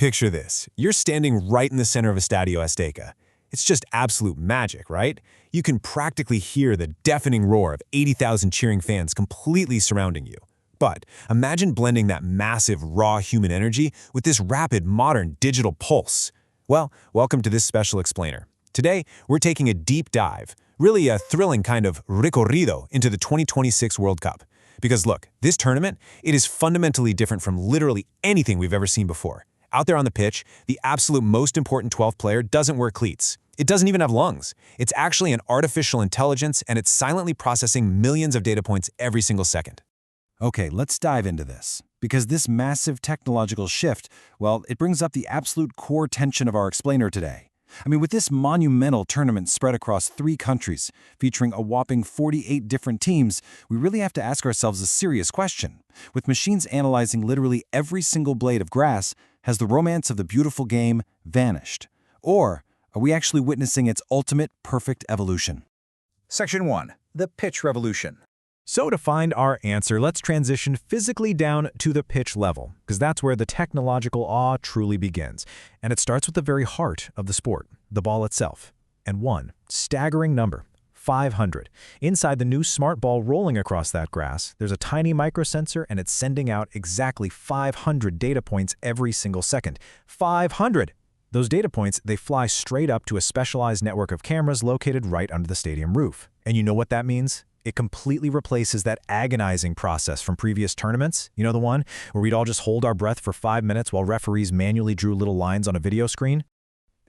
Picture this. You're standing right in the center of Estadio Azteca. It's just absolute magic, right? You can practically hear the deafening roar of 80,000 cheering fans completely surrounding you. But imagine blending that massive, raw human energy with this rapid, modern digital pulse. Well, welcome to this special explainer. Today, we're taking a deep dive, really a thrilling kind of recorrido into the 2026 World Cup. Because look, this tournament, it is fundamentally different from literally anything we've ever seen before. Out there on the pitch, the absolute most important 12th player doesn't wear cleats. It doesn't even have lungs. It's actually an artificial intelligence, and it's silently processing millions of data points every single second. Okay, let's dive into this. Because this massive technological shift, well, it brings up the absolute core tension of our explainer today. With this monumental tournament spread across 3 countries, featuring a whopping 48 different teams, we really have to ask ourselves a serious question. With machines analyzing literally every single blade of grass, has the romance of the beautiful game vanished? Or are we actually witnessing its ultimate perfect evolution? Section 1. The Pitch Revolution. So to find our answer, let's transition physically down to the pitch level, because that's where the technological awe truly begins. And it starts with the very heart of the sport, the ball itself. And one staggering number, 500. Inside the new smart ball rolling across that grass, there's a tiny microsensor, and it's sending out exactly 500 data points every single second. 500! Those data points, they fly straight up to a specialized network of cameras located right under the stadium roof. And you know what that means? It completely replaces that agonizing process from previous tournaments. You know, the one where we'd all just hold our breath for 5 minutes while referees manually drew little lines on a video screen?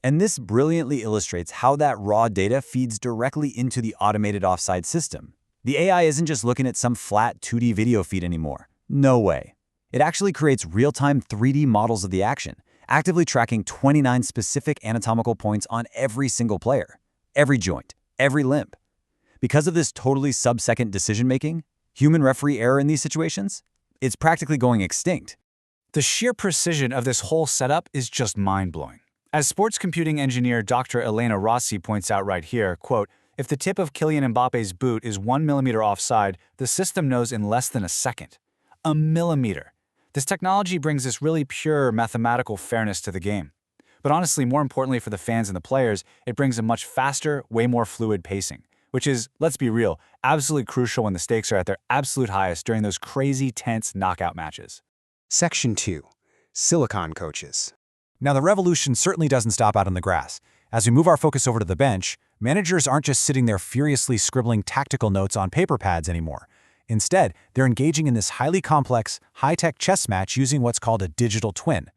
And this brilliantly illustrates how that raw data feeds directly into the automated offside system. The AI isn't just looking at some flat 2D video feed anymore. No way. It actually creates real-time 3D models of the action, actively tracking 29 specific anatomical points on every single player, every joint, every limb. Because of this totally sub-second decision-making, human referee error in these situations, it's practically going extinct. The sheer precision of this whole setup is just mind-blowing. As sports computing engineer Dr. Elena Rossi points out right here, quote, if the tip of Kylian Mbappe's boot is 1 millimeter offside, the system knows in less than a second. A millimeter. This technology brings this really pure mathematical fairness to the game. But honestly, more importantly for the fans and the players, it brings a much faster, way more fluid pacing. Which is, let's be real, absolutely crucial when the stakes are at their absolute highest during those crazy, tense knockout matches. Section 2. Silicon Coaches. Now, the revolution certainly doesn't stop out on the grass. As we move our focus over to the bench, managers aren't just sitting there furiously scribbling tactical notes on paper pads anymore. Instead, they're engaging in this highly complex, high-tech chess match using what's called a digital twin.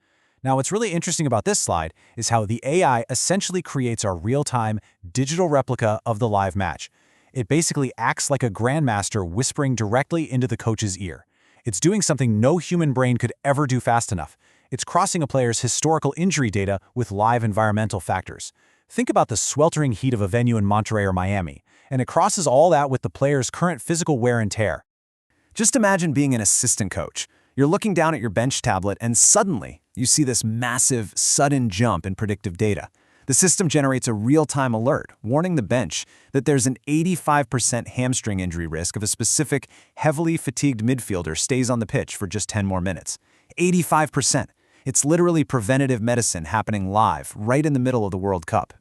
Now, what's really interesting about this slide is how the AI essentially creates our real-time, digital replica of the live match. It basically acts like a grandmaster whispering directly into the coach's ear. It's doing something no human brain could ever do fast enough. It's crossing a player's historical injury data with live environmental factors. Think about the sweltering heat of a venue in Monterey or Miami, and it crosses all that with the player's current physical wear and tear. Just imagine being an assistant coach. You're looking down at your bench tablet, and suddenly, you see this massive, sudden jump in predictive data. The system generates a real-time alert, warning the bench that there's an 85% hamstring injury risk if a specific, heavily fatigued midfielder stays on the pitch for just 10 more minutes. 85%. It's literally preventative medicine happening live, right in the middle of the World Cup.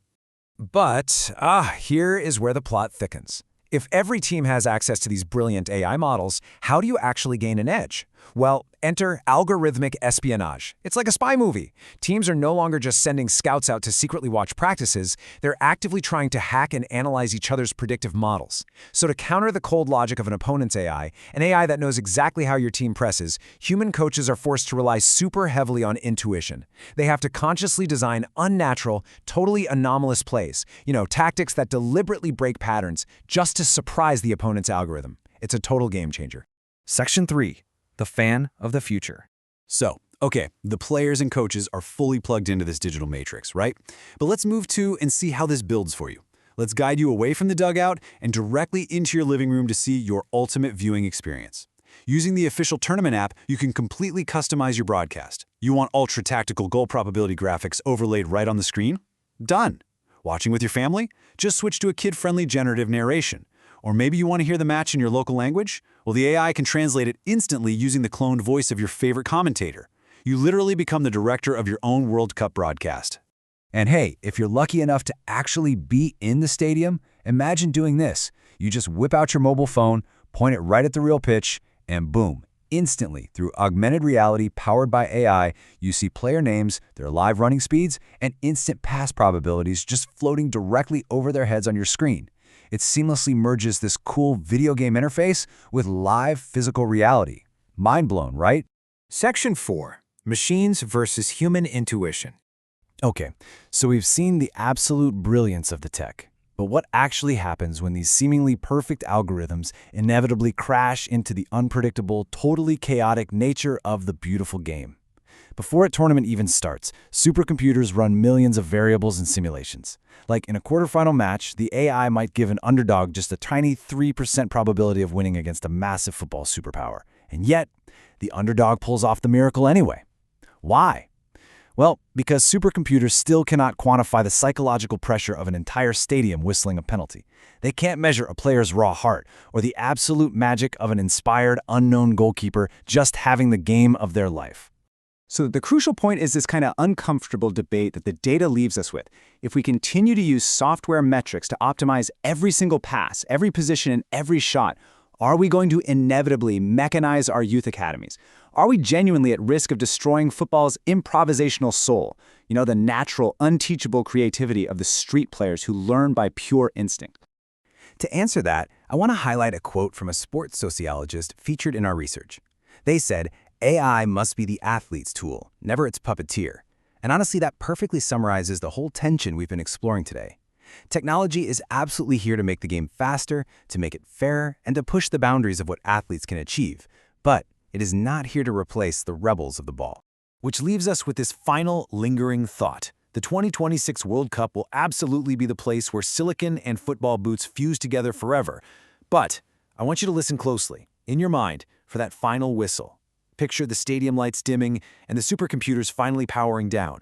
But, here is where the plot thickens. If every team has access to these brilliant AI models, how do you actually gain an edge? Well, enter algorithmic espionage. It's like a spy movie. Teams are no longer just sending scouts out to secretly watch practices, they're actively trying to hack and analyze each other's predictive models. So to counter the cold logic of an opponent's AI, an AI that knows exactly how your team presses, human coaches are forced to rely super heavily on intuition. They have to consciously design unnatural, totally anomalous plays, tactics that deliberately break patterns just to surprise the opponent's algorithm. It's a total game changer. Section 3. The fan of the future. So, okay, the players and coaches are fully plugged into this digital matrix, right? But let's move to and see how this builds for you. Let's guide you away from the dugout and directly into your living room to see your ultimate viewing experience. Using the official tournament app, you can completely customize your broadcast. You want ultra-tactical goal probability graphics overlaid right on the screen? Done. Watching with your family? Just switch to a kid-friendly generative narration. Or maybe you want to hear the match in your local language? Well, the AI can translate it instantly using the cloned voice of your favorite commentator. You literally become the director of your own World Cup broadcast. And hey, if you're lucky enough to actually be in the stadium, imagine doing this. You just whip out your mobile phone, point it right at the real pitch, and boom, instantly, through augmented reality powered by AI, you see player names, their live running speeds, and instant pass probabilities just floating directly over their heads on your screen. It seamlessly merges this cool video game interface with live physical reality. Mind blown, right? Section 4. Machines versus human intuition. Okay, so we've seen the absolute brilliance of the tech. But what actually happens when these seemingly perfect algorithms inevitably crash into the unpredictable, totally chaotic nature of the beautiful game? Before a tournament even starts, supercomputers run millions of variables and simulations. Like in a quarterfinal match, the AI might give an underdog just a tiny 3% probability of winning against a massive football superpower. And yet, the underdog pulls off the miracle anyway. Why? Well, because supercomputers still cannot quantify the psychological pressure of an entire stadium whistling a penalty. They can't measure a player's raw heart or the absolute magic of an inspired, unknown goalkeeper just having the game of their life. So the crucial point is this kind of uncomfortable debate that the data leaves us with. If we continue to use software metrics to optimize every single pass, every position, and every shot, are we going to inevitably mechanize our youth academies? Are we genuinely at risk of destroying football's improvisational soul? You know, the natural, unteachable creativity of the street players who learn by pure instinct. To answer that, I want to highlight a quote from a sports sociologist featured in our research. They said, AI must be the athlete's tool, never its puppeteer. And honestly, that perfectly summarizes the whole tension we've been exploring today. Technology is absolutely here to make the game faster, to make it fairer, and to push the boundaries of what athletes can achieve. But it is not here to replace the rebels of the ball. Which leaves us with this final, lingering thought. The 2026 World Cup will absolutely be the place where silicon and football boots fuse together forever. But I want you to listen closely, in your mind, for that final whistle. Picture the stadium lights dimming and the supercomputers finally powering down.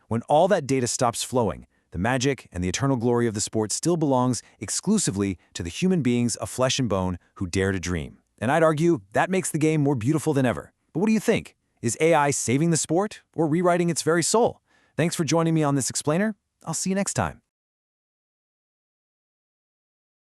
When all that data stops flowing, the magic and the eternal glory of the sport still belongs exclusively to the human beings of flesh and bone who dare to dream. And I'd argue that makes the game more beautiful than ever. But what do you think? Is AI saving the sport or rewriting its very soul? Thanks for joining me on this explainer. I'll see you next time.